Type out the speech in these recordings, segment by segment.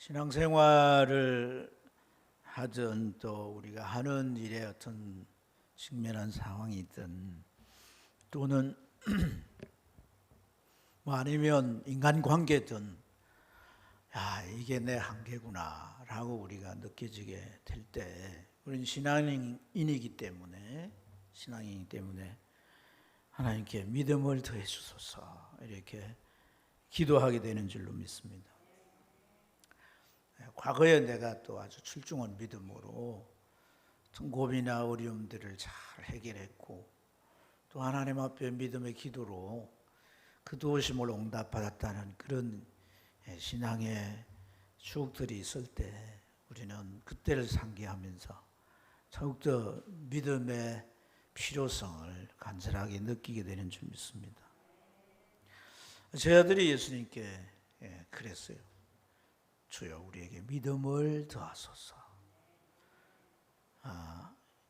신앙생활을 하든 또 우리가 하는 일에 어떤 직면한 상황이 있든 또는 뭐 아니면 인간관계든 이게 내 한계구나 라고 우리가 느껴지게 될 때 우리는 신앙인이기 때문에 하나님께 믿음을 더해 주소서 이렇게 기도하게 되는 줄로 믿습니다. 과거에 내가 또 아주 출중한 믿음으로 고민이나 어려움들을 잘 해결했고 또 하나님 앞에 믿음의 기도로 그 도우심을 응답받았다는 그런 신앙의 추억들이 있을 때 우리는 그때를 상기하면서 더욱더 믿음의 필요성을 간절하게 느끼게 되는 줄 믿습니다. 제 아들이 예수님께 그랬어요. 주여 우리에게 믿음을 더하소서.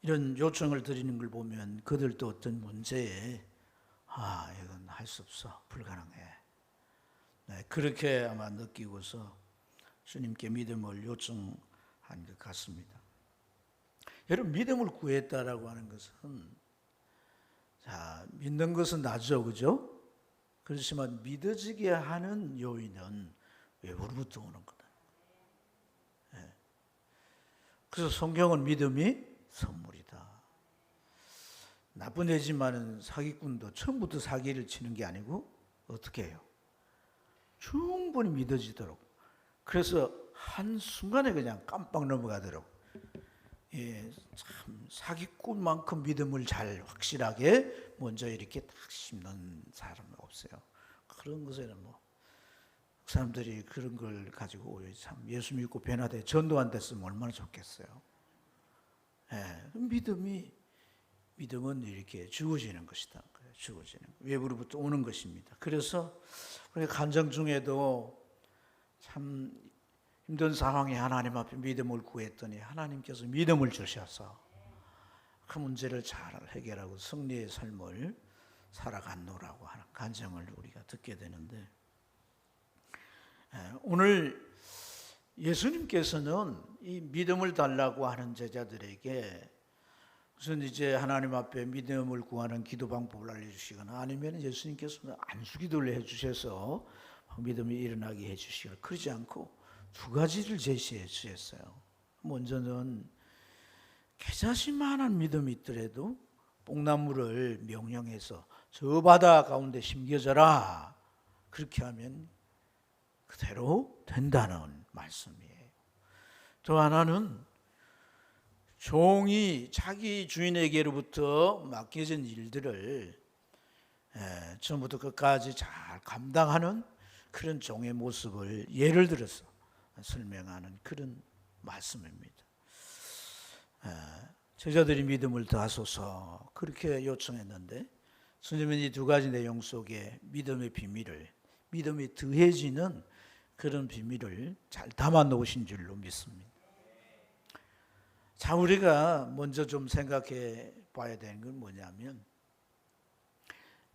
이런 요청을 드리는 걸 보면 그들도 어떤 문제에 이건 할 수 없어, 불가능해. 그렇게 아마 느끼고서 주님께 믿음을 요청한 것 같습니다. 여러분, 믿음을 구했다라고 하는 것은 믿는 것은 나죠, 그죠? 그렇지만 믿어지게 하는 요인은 외부로부터 오는 거다. 그래서 성경은 믿음이 선물이다. 나쁜 애지만은 사기꾼도 처음부터 사기를 치는 게 아니고 어떻게 해요? 충분히 믿어지도록. 그래서 한순간에 그냥 깜빡 넘어가도록. 참 사기꾼만큼 믿음을 잘 확실하게 먼저 이렇게 딱 심는 사람은 없어요. 그런 것에는 그 사람들이 그런 걸 가지고 참 예수 믿고 변화돼 전도 안 됐으면 얼마나 좋겠어요. 믿음은 이렇게 주어지는 것이다. 주어지는 외부로부터 오는 것입니다. 그래서 우리 간증 중에도 참 힘든 상황에 하나님 앞에 믿음을 구했더니 하나님께서 믿음을 주셔서 그 문제를 잘 해결하고 승리의 삶을 살아갔노라고 하는 간증을 우리가 듣게 되는데, 오늘 예수님께서는 이 믿음을 달라고 하는 제자들에게 무슨 이제 하나님 앞에 믿음을 구하는 기도 방법을 알려주시거나 아니면 예수님께서는 안수기도를 해주셔서 믿음이 일어나게 해주시거나 그러지 않고 두 가지를 제시해 주셨어요. 먼저는 겨자씨만한 믿음이 있더라도 뽕나무를 명령해서 저 바다 가운데 심겨져라. 그렇게 하면 그대로 된다는 말씀이에요. 또 하나는 종이 자기 주인에게로부터 맡겨진 일들을 처음부터 끝까지 잘 감당하는 그런 종의 모습을 예를 들어서 설명하는 그런 말씀입니다. 제자들이 믿음을 더하소서 그렇게 요청했는데 주님은 이 두 가지 내용 속에 믿음의 비밀을, 믿음이 더해지는 그런 비밀을 잘 담아 놓으신 줄로 믿습니다. 자, 우리가 먼저 좀 생각해 봐야 되는 건 뭐냐면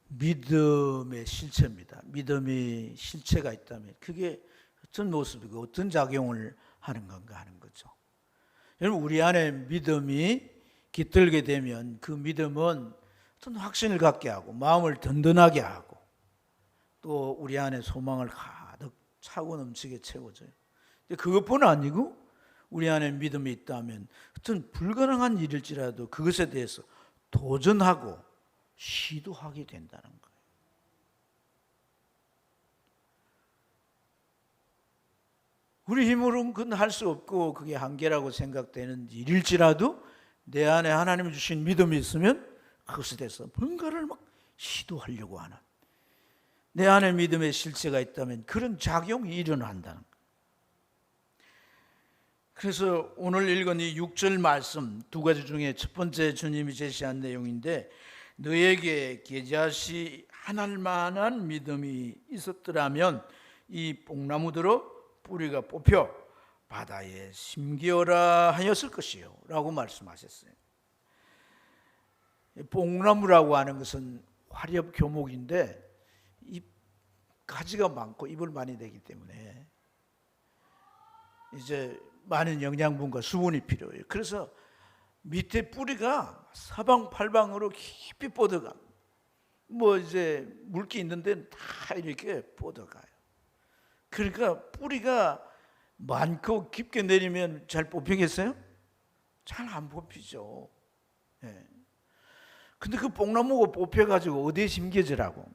믿음의 실체입니다. 믿음이 실체가 있다면 그게 어떤 모습이고 어떤 작용을 하는 건가 하는 거죠. 여러분, 우리 안에 믿음이 깃들게 되면 그 믿음은 어떤 확신을 갖게 하고 마음을 든든하게 하고 또 우리 안에 소망을 가득 차고 넘치게 채워져요. 그것뿐 아니고 우리 안에 믿음이 있다면 어떤 불가능한 일일지라도 그것에 대해서 도전하고 시도하게 된다는 거예요. 우리 힘으로는 그건 할 수 없고 그게 한계라고 생각되는 일일지라도 내 안에 하나님이 주신 믿음이 있으면 그것에 대해서 뭔가를 막 시도하려고 하는, 내 안에 믿음의 실체가 있다면 그런 작용이 일어난다는 거예요. 그래서 오늘 읽은 이 6절 말씀 두 가지 중에 첫 번째 주님이 제시한 내용인데, 너에게 겨자씨 한 알만한 믿음이 있었더라면 이 뽕나무대로 뿌리가 뽑혀 바다에 심기어라 하였을 것이요 라고 말씀하셨어요. 뽕나무라고 하는 것은 화렵 교목인데 이 가지가 많고 잎을 많이 내기 때문에 이제 많은 영양분과 수분이 필요해요. 그래서 밑에 뿌리가 사방팔방으로 깊이 뻗어가. 뭐 이제 물기 있는 데는 다 이렇게 뻗어가요. 그러니까 뿌리가 많고 깊게 내리면 잘 뽑히겠어요? 잘 안 뽑히죠. 예. 근데 그 뽕나무가 뽑혀가지고 어디에 심겨지라고?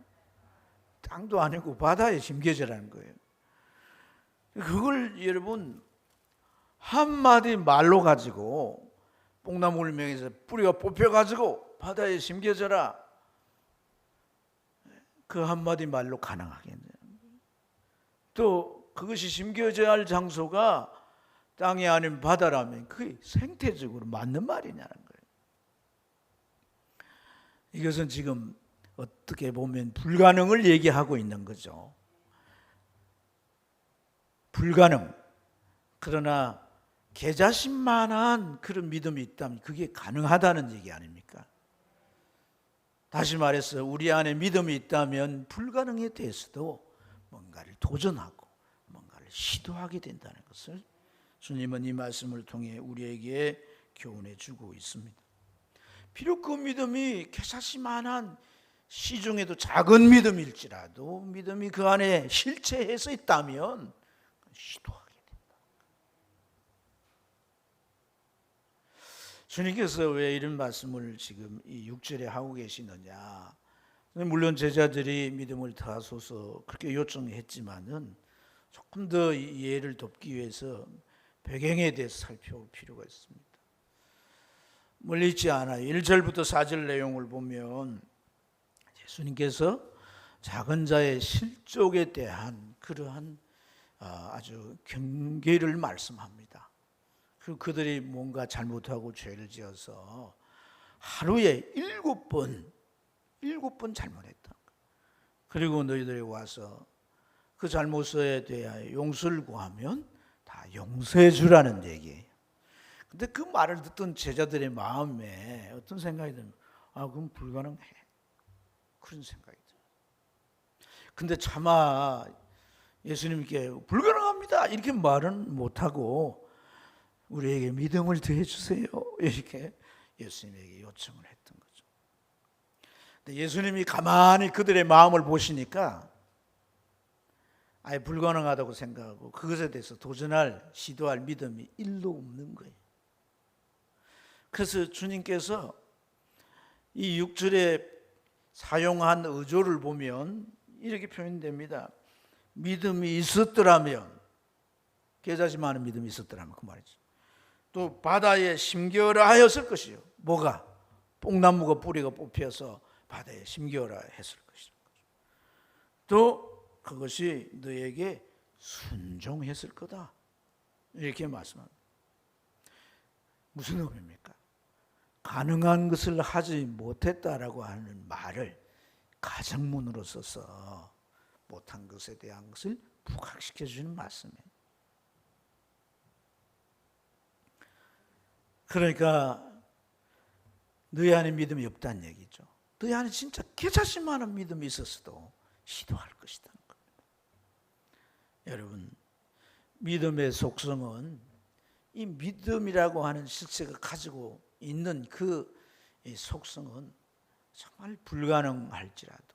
땅도 아니고 바다에 심겨지라는 거예요. 그걸 여러분 한마디 말로 가지고 뽕나무를 명해서 뿌리가 뽑혀가지고 바다에 심겨져라. 그 한마디 말로 가능하겠네요. 또 그것이 심겨져야 할 장소가 땅이 아닌 바다라면 그게 생태적으로 맞는 말이냐는 거예요. 이것은 지금 어떻게 보면 불가능을 얘기하고 있는 거죠. 불가능. 그러나 계자신만한 그런 믿음이 있다면 그게 가능하다는 얘기 아닙니까? 다시 말해서 우리 안에 믿음이 있다면 불가능에 대해서도 뭔가를 도전하고 뭔가를 시도하게 된다는 것을 주님은 이 말씀을 통해 우리에게 교훈해 주고 있습니다. 비록 그 믿음이 계사시만한 시중에도 작은 믿음일지라도 믿음이 그 안에 실체해서 있다면 시도하게 된다. 주님께서 왜 이런 말씀을 지금 이 6절에 하고 계시느냐? 물론 제자들이 믿음을 더하소서 그렇게 요청했지만은 조금 더 이해를 돕기 위해서 배경에 대해서 살펴볼 필요가 있습니다. 멀리 있지 않아요. 1절부터 4절 내용을 보면 예수님께서 작은 자의 실족에 대한 그러한 아주 경계를 말씀합니다. 그리고 그들이 뭔가 잘못하고 죄를 지어서 하루에 7번 잘못했다. 그리고 너희들이 와서 그 잘못에 대하여 용서를 구하면 다 용서해 주라는 얘기예요. 근데 그 말을 듣던 제자들의 마음에 어떤 생각이 드냐면 그럼 불가능해. 그런 생각이 들어요. 근데 차마 예수님께 불가능합니다 이렇게 말은 못하고 우리에게 믿음을 더해 주세요 이렇게 예수님에게 요청을 했던 거죠. 근데 예수님이 가만히 그들의 마음을 보시니까 아예 불가능하다고 생각하고 그것에 대해서 도전할 시도할 믿음이 1도 없는 거예요. 그래서 주님께서 이 6절에 사용한 어조를 보면 이렇게 표현됩니다. 믿음이 있었더라면, 계자시만한 믿음이 있었더라면 그 말이죠. 또 바다에 심겨라 하였을 것이요. 뭐가? 뽕나무가 뿌리가 뽑혀서 바다에 심겨라 했을 것이죠. 또 그것이 너에게 순종했을 거다. 이렇게 말씀합니다. 무슨 의미입니까? 가능한 것을 하지 못했다라고 하는 말을 가정문으로 써서 못한 것에 대한 것을 부각시켜 주는 말씀이에요. 그러니까 너희 안에 믿음이 없다는 얘기죠. 너희 안에 진짜 계자신만한 믿음이 있었어도 시도할 것이라는 겁니다. 여러분, 믿음의 속성은 이 믿음이라고 하는 실체가 가지고 있는 그 속성은 정말 불가능할지라도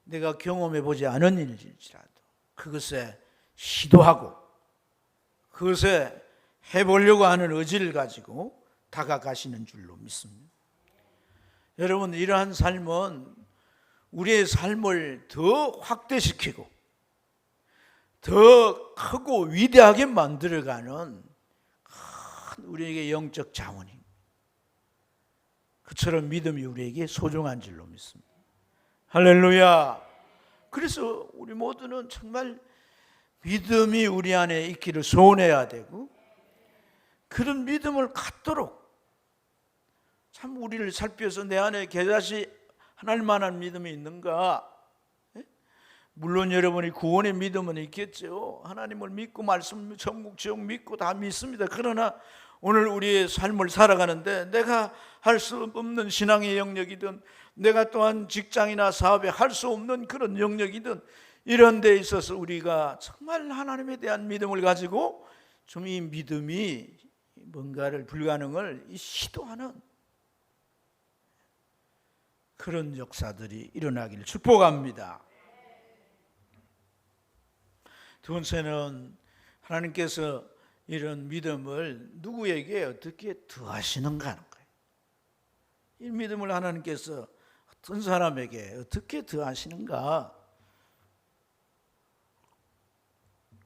내가 경험해 보지 않은 일일지라도 그것에 시도하고 그것에 해보려고 하는 의지를 가지고 다가가시는 줄로 믿습니다. 여러분, 이러한 삶은 우리의 삶을 더 확대시키고 더 크고 위대하게 만들어가는 큰 우리에게 영적 자원입니다. 그처럼 믿음이 우리에게 소중한 줄로 믿습니다. 할렐루야. 그래서 우리 모두는 정말 믿음이 우리 안에 있기를 소원해야 되고 그런 믿음을 갖도록 참 우리를 살펴서 내 안에 계자시 하나님만한 믿음이 있는가? 물론 여러분이 구원의 믿음은 있겠죠. 하나님을 믿고 말씀, 천국, 지옥 믿고 다 믿습니다. 그러나 오늘 우리의 삶을 살아가는데 내가 할 수 없는 신앙의 영역이든 내가 또한 직장이나 사업에 할 수 없는 그런 영역이든 이런 데 있어서 우리가 정말 하나님에 대한 믿음을 가지고 좀 이 믿음이 뭔가를 불가능을 시도하는 그런 역사들이 일어나기를 축복합니다. 두 번째는 하나님께서 이런 믿음을 누구에게 어떻게 더하시는가 하는 거예요. 이 믿음을 하나님께서 어떤 사람에게 어떻게 더하시는가.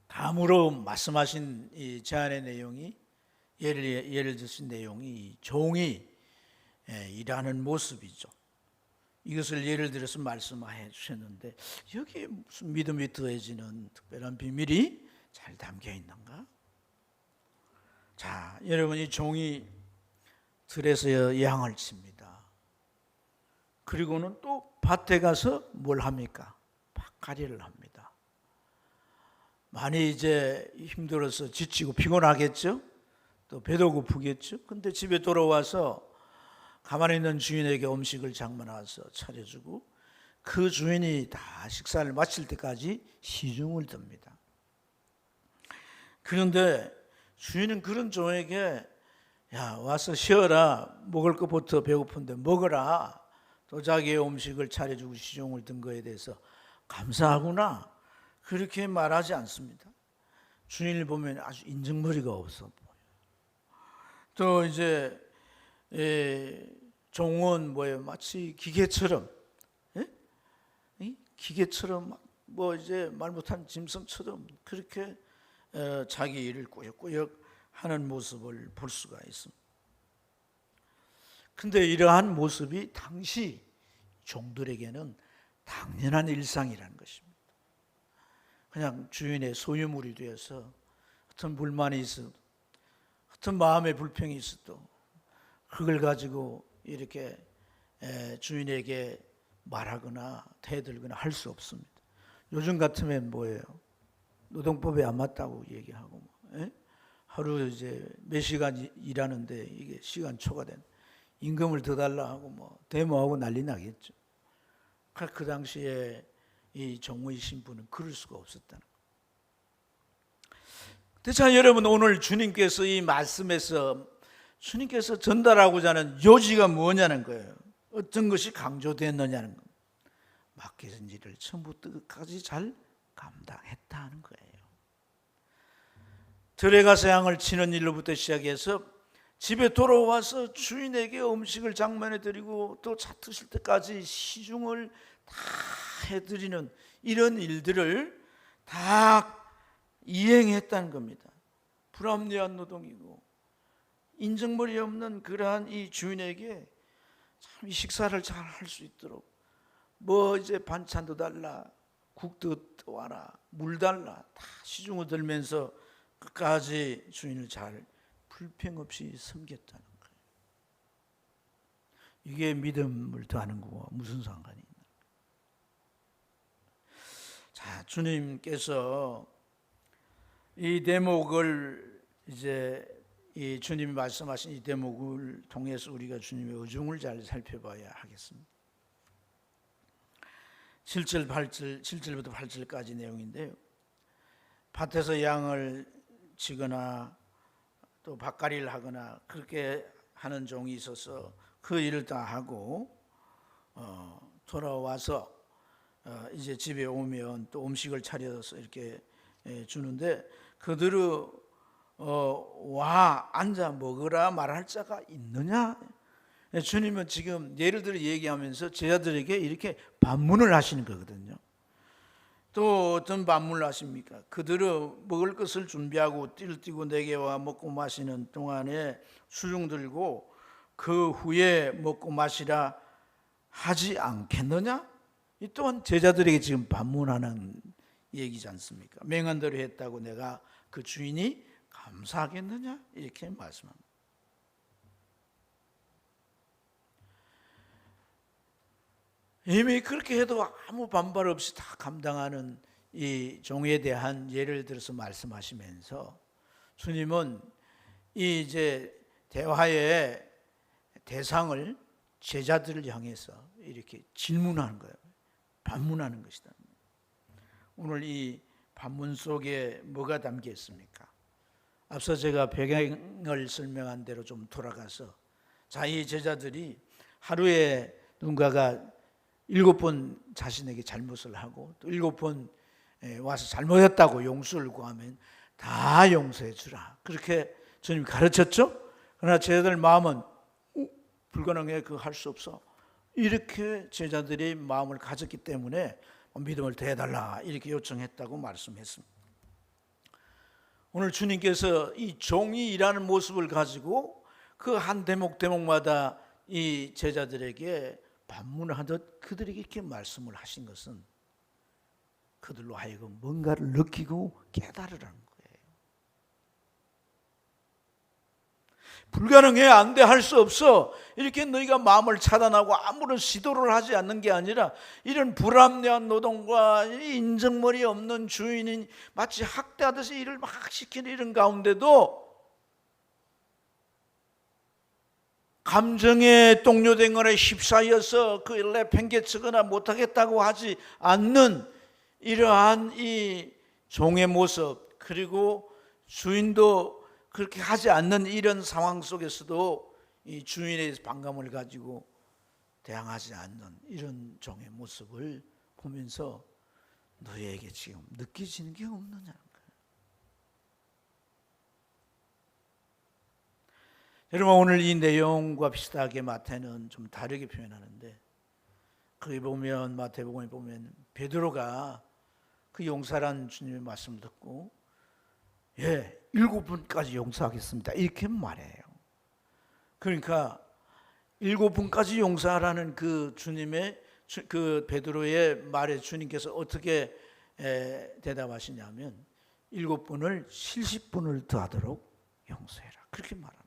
다음으로 말씀하신 이 제안의 내용이 예를 드신 내용이 종이 일하는 모습이죠. 이것을 예를 들어서 말씀해 주셨는데 여기에 무슨 믿음이 더해지는 특별한 비밀이 잘 담겨 있는가? 자, 여러분, 이 종이 들에서 양을 칩니다. 그리고는 또 밭에 가서 뭘 합니까? 밭갈이를 합니다. 많이 이제 힘들어서 지치고 피곤하겠죠? 또 배도 고프겠죠? 근데 집에 돌아와서 가만히 있는 주인에게 음식을 장만해서 차려주고 그 주인이 다 식사를 마칠 때까지 시중을 듭니다. 그런데 주인은 그런 종에게 야, 와서 쉬어라. 먹을 것부터 배고픈데 먹어라. 또 자기의 음식을 차려주고 시중을 든 거에 대해서 감사하구나. 그렇게 말하지 않습니다. 주인을 보면 아주 인정머리가 없어 보여요. 또 이제 종은 뭐예요? 마치 기계처럼, 기계처럼 뭐 이제 말 못한 짐승처럼 그렇게 자기 일을 꾸역꾸역 하는 모습을 볼 수가 있습니다. 근데 이러한 모습이 당시 종들에게는 당연한 일상이라는 것입니다. 그냥 주인의 소유물이 되어서 어떤 불만이 있어도 어떤 마음의 불평이 있어도 그걸 가지고 이렇게 주인에게 말하거나 대들거나 할 수 없습니다. 요즘 같으면 뭐예요? 노동법에 안 맞다고 얘기하고 하루 이제 몇 시간 일하는데 이게 시간 초과된 임금을 더 달라 하고 뭐 데모하고 난리 나겠죠. 그 당시에 이 종의 신분은 그럴 수가 없었다는 거예요. 자, 여러분, 오늘 주님께서 이 말씀에서 주님께서 전달하고자 하는 요지가 뭐냐는 거예요. 어떤 것이 강조됐느냐는 겁니다. 맡겨진 일을 처음부터 끝까지 잘 감당했다는 거예요. 들에 가서 양을 치는 일로부터 시작해서 집에 돌아와서 주인에게 음식을 장만해 드리고 또 잡수실 때까지 시중을 다 해드리는 이런 일들을 다 이행했다는 겁니다. 불합리한 노동이고 인정머리 없는 그러한 이 주인에게 참 이 식사를 잘 할 수 있도록 뭐 이제 반찬도 달라, 국도 와라, 물 달라 다 시중을 들면서 끝까지 주인을 잘 불평 없이 섬겼다는 거예요. 이게 믿음을 더하는 거와 무슨 상관이 있나? 자, 주님께서 이 대목을 이제 이 주님이 말씀하신 이 대목을 통해서 우리가 주님의 의중을 잘 살펴봐야 하겠습니다. 7절부터 8절까지 내용인데요. 밭에서 양을 치거나 또 밭갈이를 하거나 그렇게 하는 종이 있어서 그 일을 다 하고 돌아와서 이제 집에 오면 또 음식을 차려서 이렇게 주는데 그들은 와 앉아 먹으라 말할 자가 있느냐? 주님은 지금 예를 들어 얘기하면서 제자들에게 이렇게 반문을 하시는 거거든요. 또 어떤 반문을 하십니까? 그들은 먹을 것을 준비하고 띠를 띠고 내게 와 먹고 마시는 동안에 수중 들고 그 후에 먹고 마시라 하지 않겠느냐? 이 또한 제자들에게 지금 반문하는 얘기지 않습니까? 맹한 대로 했다고 내가 그 주인이 감사하겠느냐? 이렇게 말씀합니다. 이미 그렇게 해도 아무 반발 없이 다 감당하는 이 종에 대한 예를 들어서 말씀하시면서 주님은 이 이제 대화의 대상을 제자들을 향해서 이렇게 질문하는 거예요. 반문하는 것이다. 오늘 이 반문 속에 뭐가 담겨 있습니까? 앞서 제가 배경을 설명한 대로 좀 돌아가서 이 제자들이 하루에 누군가가 7번 자신에게 잘못을 하고 또 7번 와서 잘못했다고 용서를 구하면 다 용서해 주라, 그렇게 주님이 가르쳤죠. 그러나 제자들 마음은 불가능해, 그거 할 수 없어, 이렇게 제자들이 마음을 가졌기 때문에 믿음을 더해달라 이렇게 요청했다고 말씀했습니다. 오늘 주님께서 이 종이 일하는 모습을 가지고 그 한 대목마다 이 제자들에게 반문하듯 그들에게 이렇게 말씀을 하신 것은 그들로 하여금 뭔가를 느끼고 깨달으라는 거예요. 불가능해, 안 돼, 할 수 없어, 이렇게 너희가 마음을 차단하고 아무런 시도를 하지 않는 게 아니라 이런 불합리한 노동과 인정머리 없는 주인이 마치 학대하듯이 일을 막 시키는 이런 가운데도 감정에 동요된 거에 휩싸여서 그 일에 팽개치거나 못하겠다고 하지 않는 이러한 이 종의 모습, 그리고 주인도 그렇게 하지 않는 이런 상황 속에서도 이 주인의 반감을 가지고 대항하지 않는 이런 종의 모습을 보면서 너희에게 지금 느껴지는 게 없느냐는 거예요. 여러분, 오늘 이 내용과 비슷하게 마태는 좀 다르게 표현하는데, 거기 보면 마태복음에 보면 베드로가 그 용서란 주님의 말씀을 듣고 7번까지 용서하겠습니다 이렇게 말해요. 그러니까 7번까지 용서하라는 그 주님의 그 베드로의 말에 주님께서 어떻게 대답하시냐면 7번을 70번을 더하도록 용서해라, 그렇게 말합니다.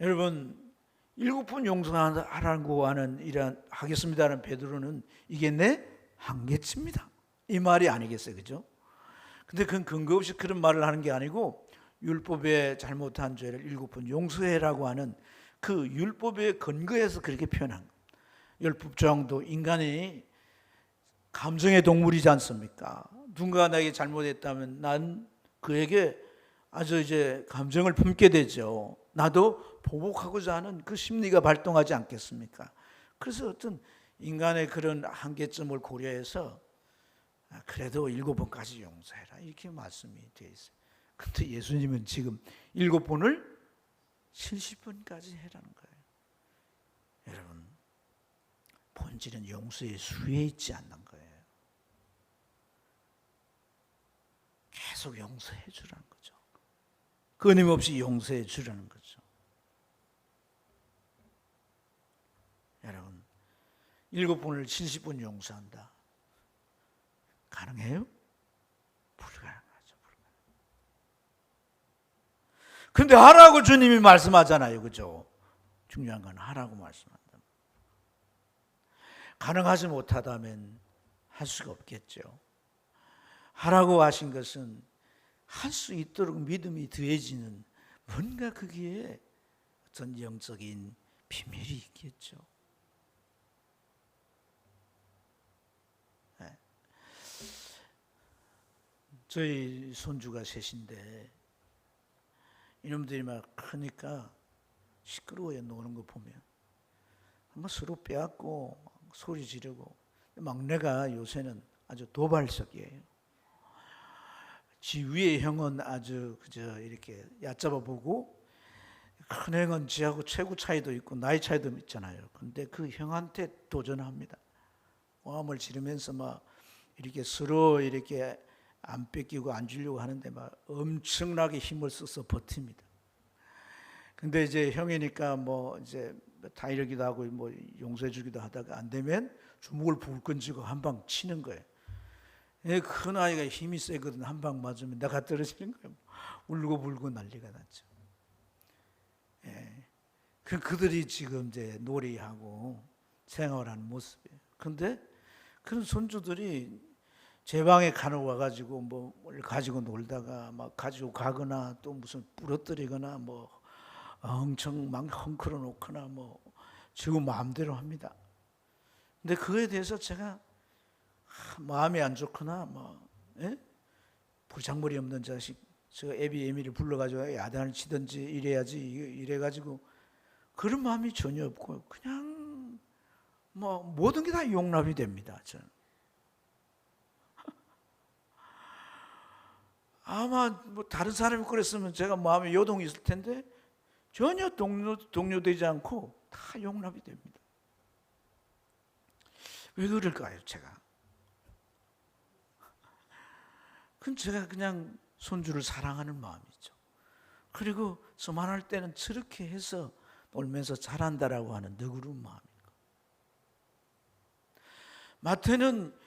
여러분, 7번 용서하라고 하는 이런 하겠습니다는 베드로는 이게 내 한계치입니다 이 말이 아니겠어요, 그죠? 근데 그건 근거 없이 그런 말을 하는 게 아니고 율법에 잘못한 죄를 7번 용서해라고 하는 그 율법의 근거에서 그렇게 표현한 거예요. 율법조항도 인간이 감정의 동물이지 않습니까? 누군가 나에게 잘못했다면 난 그에게 아주 이제 감정을 품게 되죠. 나도 보복하고자 하는 그 심리가 발동하지 않겠습니까? 그래서 어떤 인간의 그런 한계점을 고려해서 그래도 7번까지 용서해라 이렇게 말씀이 되어 있어요. 근데 예수님은 지금 7번을 70번까지 해라는 거예요. 여러분, 본질은 용서의 수위에 있지 않는 거예요. 계속 용서해 주라는 거죠. 끊임없이 용서해 주라는 거죠. 여러분, 7번을 70번 용서한다, 가능해요? 불가능하죠. 근데 하라고 주님이 말씀하잖아요, 그죠? 중요한 건 하라고 말씀한다. 가능하지 못하다면 할 수가 없겠죠. 하라고 하신 것은 할 수 있도록 믿음이 더해지는 뭔가 거기에 어떤 영적인 비밀이 있겠죠. 네. 저희 손주가 셋인데 이놈들이 막 크니까 시끄러워요. 노는 거 보면 막 서로 빼앗고 소리 지르고. 막내가 요새는 아주 도발적이에요. 지 위의 형은 아주 그저 이렇게 얕잡아 보고, 큰 형은 지하고 체구 차이도 있고 나이 차이도 있잖아요. 근데 그 형한테 도전합니다. 오함을 지르면서 막 이렇게 서로 이렇게 안 뺏기고 안 주려고 하는데 막 엄청나게 힘을 써서 버팁니다. 근데 이제 형이니까 뭐 이제 다이려기도 하고 뭐 용서해 주기도 하다가 안 되면 주먹을 불끈 쥐고 한 방 치는 거예요. 큰 아이가 힘이 세거든. 한 방 맞으면 내가 떨어지는 거예요. 울고 불고 난리가 났죠. 그들이 지금 이제 놀이하고 생활하는 모습이에요. 그런데 그런 손주들이 제 방에 간혹 와가지고 뭐 가지고 놀다가 막 가지고 가거나 또 무슨 부러뜨리거나 뭐 엄청 막 헝클어 놓거나 뭐 지금 마음대로 합니다. 근데 그거에 대해서 제가 마음이 안 좋거나 뭐 부장머리 없는 자식 제가 애비 애미를 불러가지고 야단을 치든지 이래야지 이래가지고 그런 마음이 전혀 없고 그냥 뭐 모든 게 다 용납이 됩니다. 저는 아마 뭐 다른 사람이 그랬으면 제가 마음에 요동이 있을 텐데 전혀 동요되지 않고 다 용납이 됩니다. 왜 그럴까요, 제가? 그건 제가 그냥 손주를 사랑하는 마음이죠. 그리고 저만할 때는 저렇게 해서 놀면서 잘한다라고 하는 너그러운 마음이고, 마태는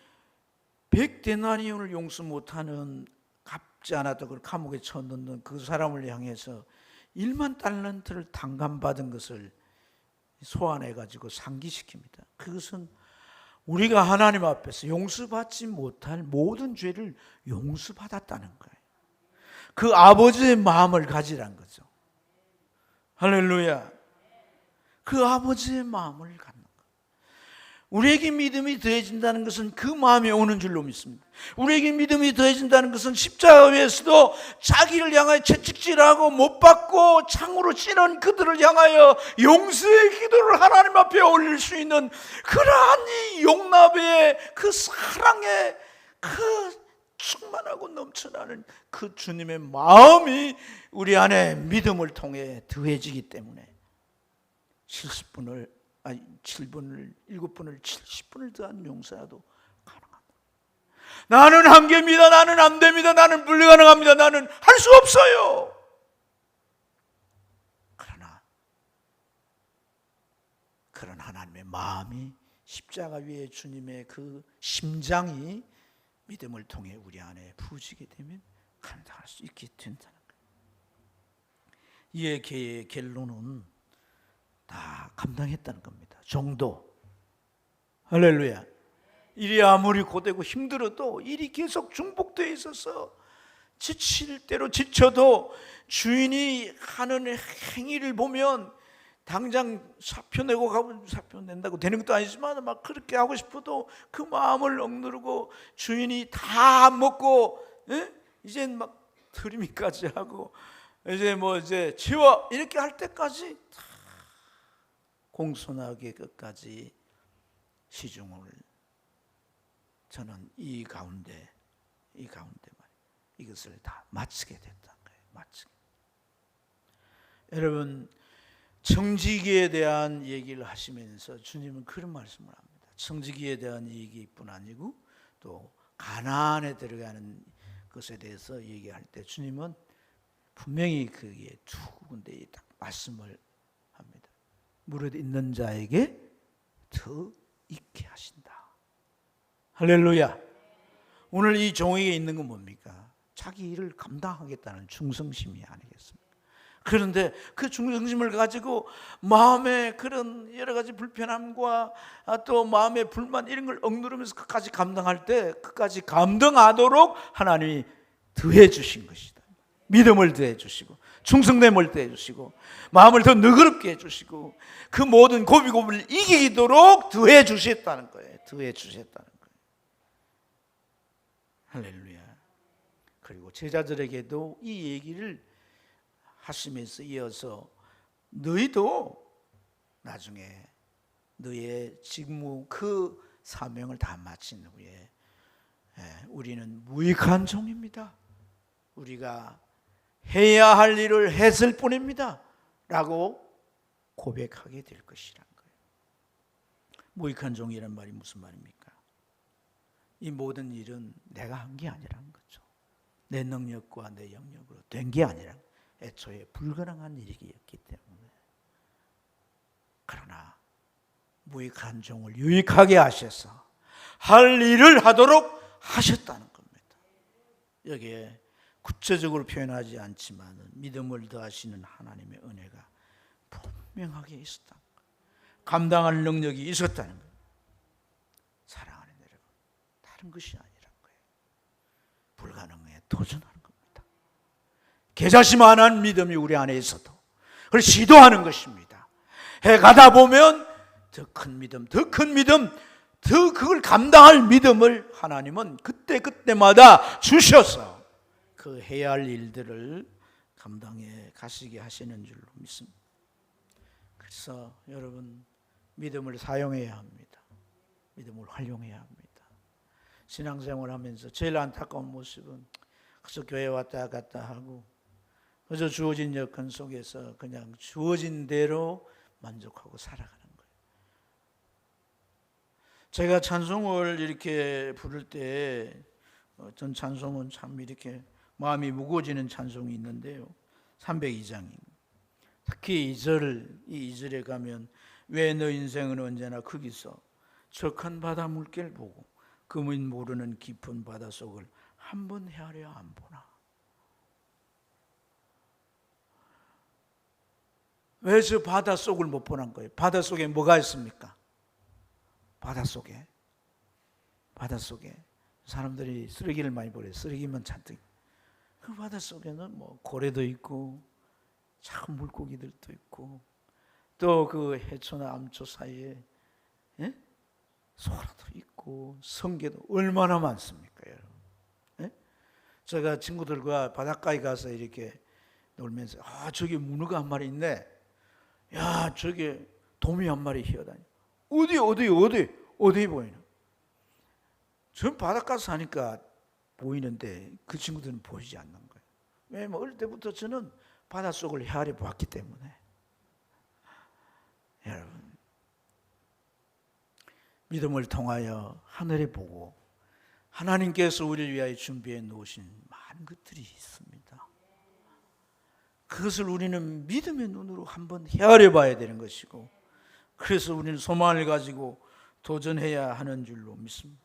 100데나리온을 용서 못하는 갚지 않았다 그 감옥에 쳐넣는 그 사람을 향해서 1만 달란트를 탕감받은 것을 소환해가지고 상기시킵니다. 그것은 우리가 하나님 앞에서 용서받지 못할 모든 죄를 용서받았다는 거예요. 그 아버지의 마음을 가지란 거죠. 할렐루야. 그 아버지의 마음을 갖는 거예요. 우리에게 믿음이 더해진다는 것은 그 마음이 오는 줄로 믿습니다. 우리에게 믿음이 더해진다는 것은 십자가 위에서도 자기를 향하여 채찍질하고 못 받고 창으로 찌는 그들을 향하여 용서의 기도를 하나님 앞에 올릴 수 있는 그러한 이 용납의 그 사랑의 그 충만하고 넘쳐나는 그 주님의 마음이 우리 안에 믿음을 통해 더해지기 때문에 7분을 7분을 70분을 더한 용서라도 가능합니다. 나는 한계입니다. 나는 안 됩니다. 나는 불가능합니다. 나는 할 수 없어요. 그러나 그런 하나님의 마음이 십자가 위에 주님의 그 심장이 믿음을 통해 우리 안에 부어지게 되면 감당할 수 있게 된다는 거예요. 이의 개의 결론은 다 감당했다는 겁니다. 정도. 할렐루야. 일이 아무리 고되고 힘들어도 일이 계속 중복되어 있어서 지칠 대로 지쳐도 주인이 하는 행위를 보면 당장 사표 내고 가면 사표 낸다고 되는 것도 아니지만 막 그렇게 하고 싶어도 그 마음을 억누르고 주인이 다 먹고 이제 막 트리미까지 하고 이제 치워 이렇게 할 때까지 다 공손하게 끝까지 시중을 저는 이 가운데 이것을 다 마치게 됐다는 거예요. 마치게. 여러분 청지기에 대한 얘기를 하시면서 주님은 그런 말씀을 합니다. 청지기에 대한 얘기뿐 아니고 또 가나안에 들어가는 것에 대해서 얘기할 때 주님은 분명히 그게 두 군데에 딱 말씀을 합니다. 무릇 있는 자에게 더 있게 하신다. 할렐루야. 오늘 이 종에게 있는 건 뭡니까? 자기 일을 감당하겠다는 충성심이 아니겠습니까? 그런데 그 충성심을 가지고 마음의 그런 여러 가지 불편함과 또 마음의 불만 이런 걸 억누르면서 끝까지 감당할 때 끝까지 감당하도록 하나님이 더해 주신 것이다. 믿음을 더해 주시고 충성됨을 더해 주시고 마음을 더 너그럽게 해 주시고 그 모든 고비고비를 이기도록 더해 주셨다는 거예요. 더해 주셨다는 거예요. 할렐루야. 그리고 제자들에게도 이 얘기를 하시면서 이어서 너희도 나중에 너의 직무 그 사명을 다 마친 후에 우리는 무익한 종입니다. 우리가 해야 할 일을 했을 뿐입니다. 라고 고백하게 될 것이란 거예요. 무익한 종이란 말이 무슨 말입니까? 이 모든 일은 내가 한 게 아니라는 거죠. 내 능력과 내 영역으로 된 게 아니라 애초에 불가능한 일이었기 때문에. 그러나 무익한 종을 유익하게 하셔서 할 일을 하도록 하셨다는 겁니다. 여기에 구체적으로 표현하지 않지만 믿음을 더하시는 하나님의 은혜가 분명하게 있었다는 거예요. 감당할 능력이 있었다는 거예요. 사랑하는 여러분, 다른 것이 아니란 거예요. 불가능에 도전하는 겁니다. 계자시만한 믿음이 우리 안에 있어도 그걸 시도하는 것입니다. 해가다 보면 더 큰 믿음, 더 그걸 감당할 믿음을 하나님은 그때그때마다 주셔서 그 해야 할 일들을 감당해 가시게 하시는 줄로 믿습니다. 그래서 여러분 믿음을 사용해야 합니다. 믿음을 활용해야 합니다. 신앙생활 하면서 제일 안타까운 모습은 그저 교회 왔다 갔다 하고 그저 주어진 여건 속에서 그냥 주어진 대로 만족하고 살아가는 거예요. 제가 찬송을 이렇게 부를 때 어떤 찬송은 참 이렇게 마음이 무거워지는 찬송이 있는데요. 302장입니다. 특히 이 2절에 가면 왜 너 인생은 언제나 거기서 저 큰 바다 물결 보고 금은 모르는 깊은 바다 속을 한 번 헤아려 안 보나. 왜 저 바다 속을 못 보는 거예요? 바다 속에 뭐가 있습니까? 바다 속에 사람들이 쓰레기를 많이 버려요. 쓰레기만 잔뜩. 그 바다 속에는 뭐 고래도 있고 참 물고기들도 있고 또 그 해초나 암초 사이에 소라도 있고 성게도 얼마나 많습니까, 여러분? 제가 친구들과 바닷가에 가서 이렇게 놀면서 저기 문어가 한 마리 있네. 야, 저기 도미 한 마리 희어다니. 어디 보이나? 전 바닷가 사니까 보이는데 그 친구들은 보이지 않는 거예요. 왜냐면 어릴 때부터 저는 바닷속을 헤아려 봤기 때문에. 여러분, 믿음을 통하여 하늘에 보고 하나님께서 우리를 위하여 준비해 놓으신 많은 것들이 있습니다. 그것을 우리는 믿음의 눈으로 한번 헤아려 봐야 되는 것이고, 그래서 우리는 소망을 가지고 도전해야 하는 줄로 믿습니다.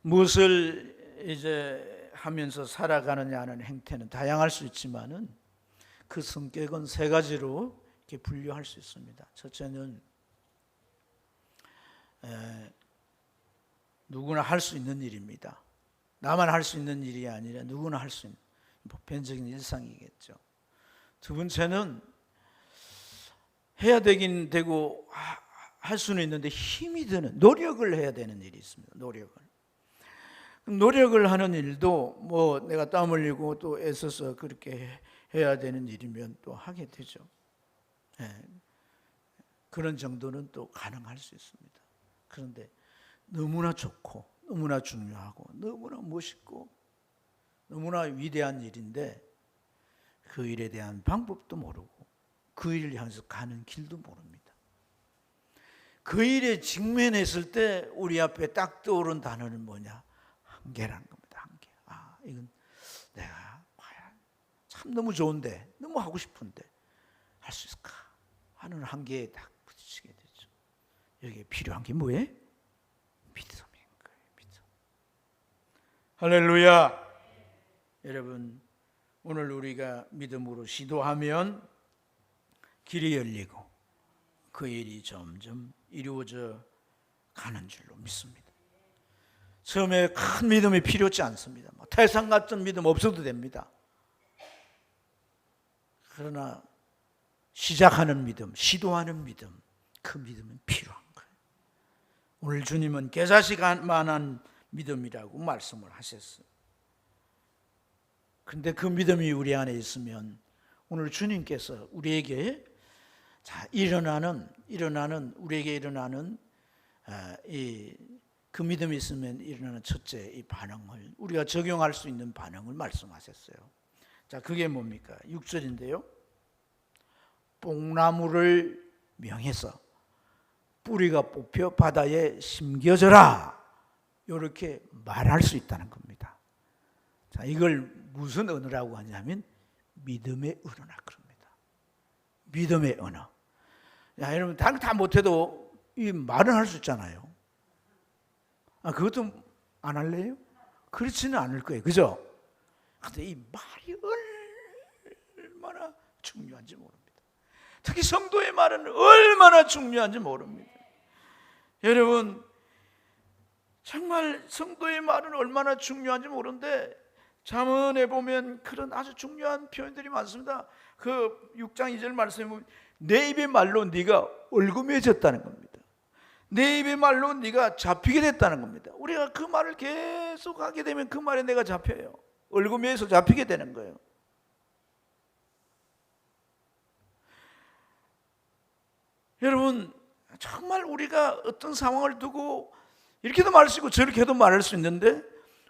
무엇을 이제 하면서 살아가느냐 하는 행태는 다양할 수 있지만은 그 성격은 세 가지로 이렇게 분류할 수 있습니다. 첫째는 누구나 할 수 있는 일입니다. 나만 할 수 있는 일이 아니라 누구나 할 수 있는 보편적인 일상이겠죠. 두 번째는 해야 되긴 되고 할 수는 있는데 힘이 드는 노력을 해야 되는 일이 있습니다. 노력을 하는 일도 뭐 내가 땀 흘리고 또 애써서 그렇게 해야 되는 일이면 또 하게 되죠. 그런 정도는 또 가능할 수 있습니다. 그런데 너무나 좋고 너무나 중요하고 너무나 멋있고 너무나 위대한 일인데 그 일에 대한 방법도 모르고 그 일을 향해서 가는 길도 모릅니다. 그 일에 직면했을 때 우리 앞에 딱 떠오른 단어는 뭐냐? 한계라는 겁니다. 한계. 이건 내가 과연 참 너무 좋은데 너무 하고 싶은데 할 수 있을까 하는 한계에 딱 부딪히게 되죠. 여기에 필요한 게 뭐예요? 믿음인 거예요. 믿음. 할렐루야. 여러분, 오늘 우리가 믿음으로 시도하면 길이 열리고 그 일이 점점 이루어져 가는 줄로 믿습니다. 처음에 큰 믿음이 필요치 않습니다. 태산 같은 믿음 없어도 됩니다. 그러나 시작하는 믿음, 시도하는 믿음, 그 믿음은 필요한 거예요. 오늘 주님은 겨자씨만한 믿음이라고 말씀을 하셨어요. 그런데 그 믿음이 우리 안에 있으면 오늘 주님께서 우리에게 우리에게 일어나는 그 믿음이 있으면 일어나는 첫째 이 반응을 우리가 적용할 수 있는 반응을 말씀하셨어요. 자, 그게 뭡니까? 6절인데요. 뽕나무를 명해서 뿌리가 뽑혀 바다에 심겨져라. 이렇게 말할 수 있다는 겁니다. 자, 이걸 무슨 언어라고 하냐면 믿음의 언어라 그럽니다. 믿음의 언어. 야, 여러분 다 못해도 이 말은 할 수 있잖아요. 그것도 안 할래요? 그렇지는 않을 거예요. 그죠? 근데 이 말이 얼마나 중요한지 모릅니다. 특히 성도의 말은 얼마나 중요한지 모릅니다. 여러분, 정말 성도의 말은 얼마나 중요한지 모르는데 잠언에 보면 그런 아주 중요한 표현들이 많습니다. 그 6장 2절 말씀에 보면 내 입의 말로 네가 얼금해졌다는 겁니다. 내 입의 말로 네가 잡히게 됐다는 겁니다. 우리가 그 말을 계속 하게 되면 그 말에 내가 잡혀요. 얼굴미에서 잡히게 되는 거예요. 여러분, 정말 우리가 어떤 상황을 두고 이렇게도 말할 수 있고 저렇게도 말할 수 있는데,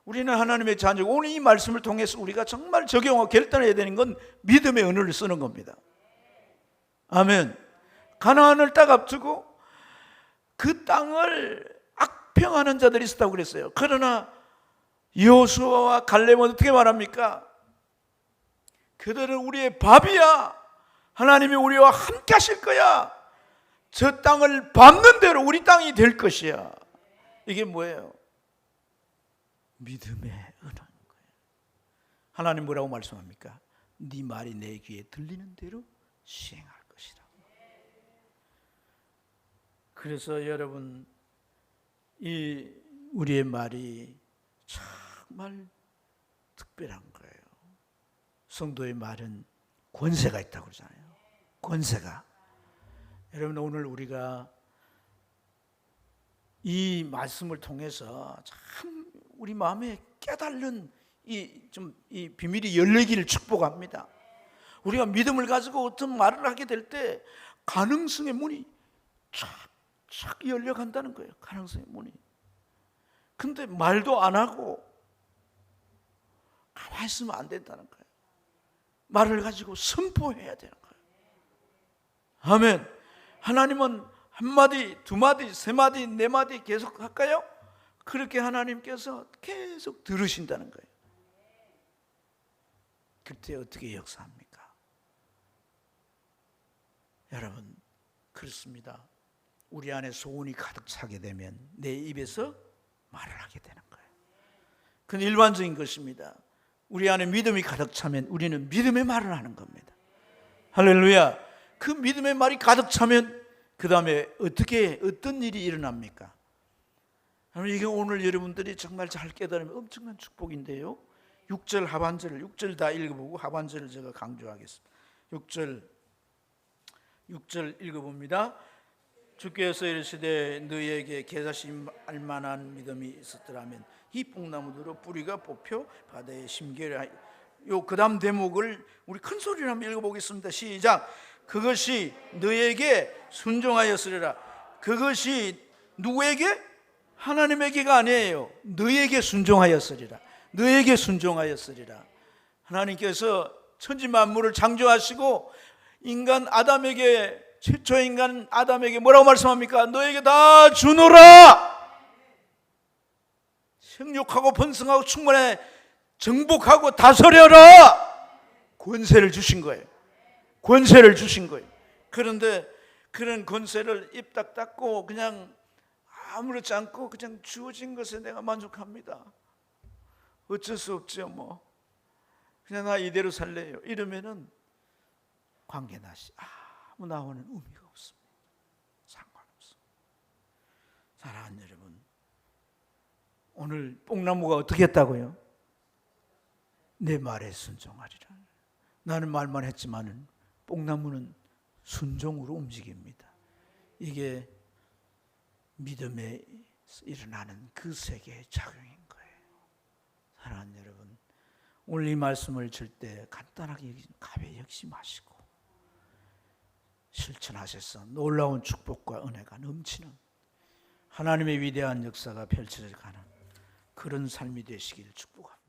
우리는 하나님의 자녀고 오늘 이 말씀을 통해서 우리가 정말 적용하고 결단해야 되는 건 믿음의 언어를 쓰는 겁니다. 아멘. 가나안을 딱 앞두고 그 땅을 악평하는 자들이 있었다고 그랬어요. 그러나 여호수아와 갈렙은 어떻게 말합니까? 그들은 우리의 밥이야. 하나님이 우리와 함께 하실 거야. 저 땅을 밟는 대로 우리 땅이 될 것이야. 이게 뭐예요? 믿음의 언어인 거예요. 하나님 뭐라고 말씀합니까? 네 말이 내 귀에 들리는 대로 시행할 것이다. 그래서 여러분, 이 우리의 말이 정말 특별한 거예요. 성도의 말은 권세가 있다고 그러잖아요. 권세가. 여러분, 오늘 우리가 이 말씀을 통해서 참 우리 마음에 깨달는 이 비밀이 열리기를 축복합니다. 우리가 믿음을 가지고 어떤 말을 하게 될 때 가능성의 문이 쫙 열려간다는 거예요. 가능성의 문이. 근데 말도 안 하고 가만히 있으면 안 된다는 거예요. 말을 가지고 선포해야 되는 거예요. 아멘. 하나님은 한마디, 두마디, 세마디, 네마디 계속 할까요? 그렇게 하나님께서 계속 들으신다는 거예요. 그때 어떻게 역사합니까? 여러분, 그렇습니다. 우리 안에 소원이 가득 차게 되면 내 입에서 말을 하게 되는 거예요. 그건 일반적인 것입니다. 우리 안에 믿음이 가득 차면 우리는 믿음의 말을 하는 겁니다. 할렐루야. 그 믿음의 말이 가득 차면 그 다음에 어떤 일이 일어납니까? 이게 오늘 여러분들이 정말 잘 깨달으면 엄청난 축복인데요. 6절 하반절을 6절 다 읽어보고 하반절을 제가 강조하겠습니다. 6절 읽어봅니다. 주께서 이르시되 너희에게 개사심 알만한 믿음이 있었더라면 이 뽕나무대로 뿌리가 뽑혀 바다에 심겨라. 그 다음 대목을 우리 큰 소리로 한번 읽어보겠습니다. 시작. 그것이 너에게 순종하였으리라. 그것이 누구에게? 하나님에게가 아니에요. 너에게 순종하였으리라. 너에게 순종하였으리라. 하나님께서 천지 만물을 창조하시고 인간 아담에게, 최초 인간 아담에게 뭐라고 말씀합니까? 너에게 다 주노라. 생육하고 번성하고 충만해 정복하고 다스려라. 권세를 주신 거예요. 권세를 주신 거예요. 그런데 그런 권세를 입 딱 닫고 그냥 아무렇지 않고 그냥 주어진 것에 내가 만족합니다. 어쩔 수 없죠. 뭐 그냥 나 이대로 살래요. 이러면은 관계나시 아무 나오는 의미가 없습니다. 상관없습니다. 사랑하는 여러분, 오늘 뽕나무가 어떻게 했다고요? 내 말에 순종하리라. 나는 말만 했지만은 뽕나무는 순종으로 움직입니다. 이게 믿음에 일어나는 그 세계의 작용인 거예요. 사랑하는 여러분, 오늘 이 말씀을 줄 때 간단하게 가벼이 여기지 마시고 실천하셔서 놀라운 축복과 은혜가 넘치는 하나님의 위대한 역사가 펼쳐져 가는 그런 삶이 되시기를 축복합니다.